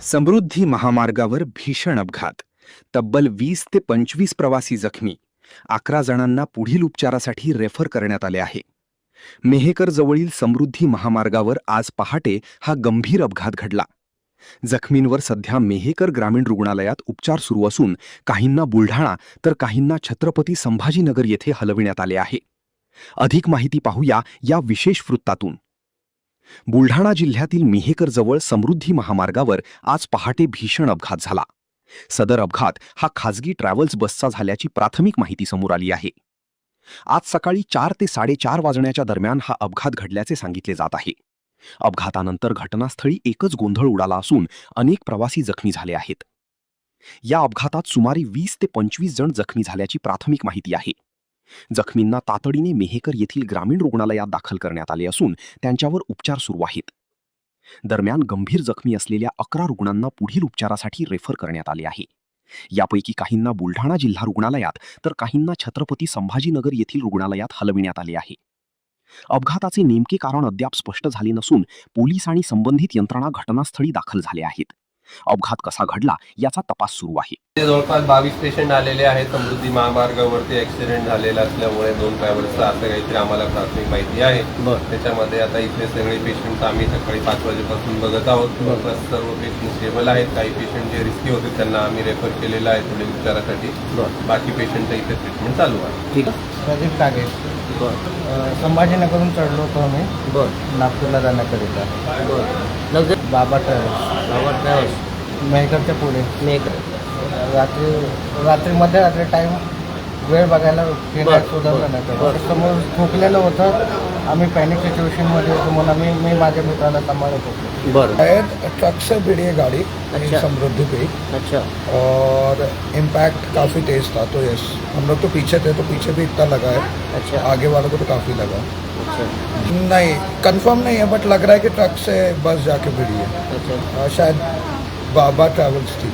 समृद्धी महामार्गावर भीषण अपघात. तब्बल 20 ते 25 प्रवासी जखमी. 11 जणांना पुढील उपचारासाठी रेफर करण्यात आले आहे. मेहकर जवळील समृद्धी महामार्गावर आज पहाटे हा गंभीर अपघात घडला. जखमींवर सध्या मेहकर ग्रामीण रुग्णालयात उपचार सुरू असून काहींना बुलढाणा तर काहींना छत्रपती संभाजीनगर येथे हलविण्यात आले आहे. अधिक माहिती पाहूया या विशेष वृत्तातून. बुलढाणा जिल्ह्यातील मेहकर जवळ समृद्धी महामार्गावर आज पहाटे भीषण अपघात झाला. सदर अपघात हा खाजगी ट्रॅव्हल्स बसचा झाल्याची प्राथमिक माहिती समोर आली आहे. आज सकाळी 4 ते 4:30 वाजण्याच्या दरम्यान हा अपघात घडल्याचे सांगितले जात आहे. अपघातानंतर घटनास्थळी एकच गोंधळ उडाला असून अनेक प्रवासी जखमी झाले आहेत. या अपघातात सुमारे 20 ते 25 जण जखमी झाल्याची प्राथमिक माहिती आहे. जखमींना तातडीने मेहकर येथील ग्रामीण रुग्णालयात दाखल करण्यात आले असून त्यांच्यावर उपचार सुरू आहेत. दरम्यान गंभीर जखमी असलेल्या 11 रुग्णांना पुढील उपचारासाठी रेफर करण्यात आले आहे. यापैकी काहींना बुलढाणा जिल्हा रुग्णालयात तर काहींना छत्रपती संभाजीनगर येथील रुग्णालयात हलविण्यात आले आहे. अपघाताचे नेमके कारण अद्याप स्पष्ट झाले नसून पोलीस आणि संबंधित यंत्रणा घटनास्थळी दाखल झाले आहेत. अपघात कसा घडला याचा तपास सुरू आहे. जवळपास 22 पेशंट आलेले आहेत. समृद्धी महामार्गावरती ऍक्सिडेंट झालेला असल्यामुळे 2 ट्रॅव्हल्सचा असं काहीतरी आम्हाला प्राथमिक माहिती आहे. त्याच्यामध्ये आता इथे सगळे पेशंट आम्ही सकाळी 5 वाजेपासून बघत आहोत. सर्व पेशंट स्टेबल आहेत. काही पेशंट जे रिस्की होते त्यांना आम्ही रेफर केलेलं आहे थोडे उपचारासाठी. बाकी पेशंटचं इथे ट्रीटमेंट चालू आहे. ठीक आहे. प्रदीप कागे. संभाजीनगरहून चढलो होतो आम्ही नागपूरला जाण्याकरिता. बाबा ट्रॅव्हल्स मेहकरच्या पुढे. रात्री मध्यरात्री टाईम वेळ बघायला सुधारलं नाही. समोर ठोकलेलं होतं. आम्ही पॅनिक सिच्युएशनमध्ये होतो म्हणून मी माझ्या मित्राला सांभाळत होतो. ट्रक से भिड़ी है गाड़ी समृद्धि पे. अच्छा. और इम्पैक्ट काफ़ी तेज था. तो यस, हम लोग तो पीछे थे तो पीछे भी इतना लगा है. अच्छा. आगे वालों को तो काफ़ी लगा. अच्छा. नहीं कंफर्म नहीं है बट लग रहा है कि ट्रक से बस जाके भिड़ी है. अच्छा. शायद बाबा ट्रैवल्स थी.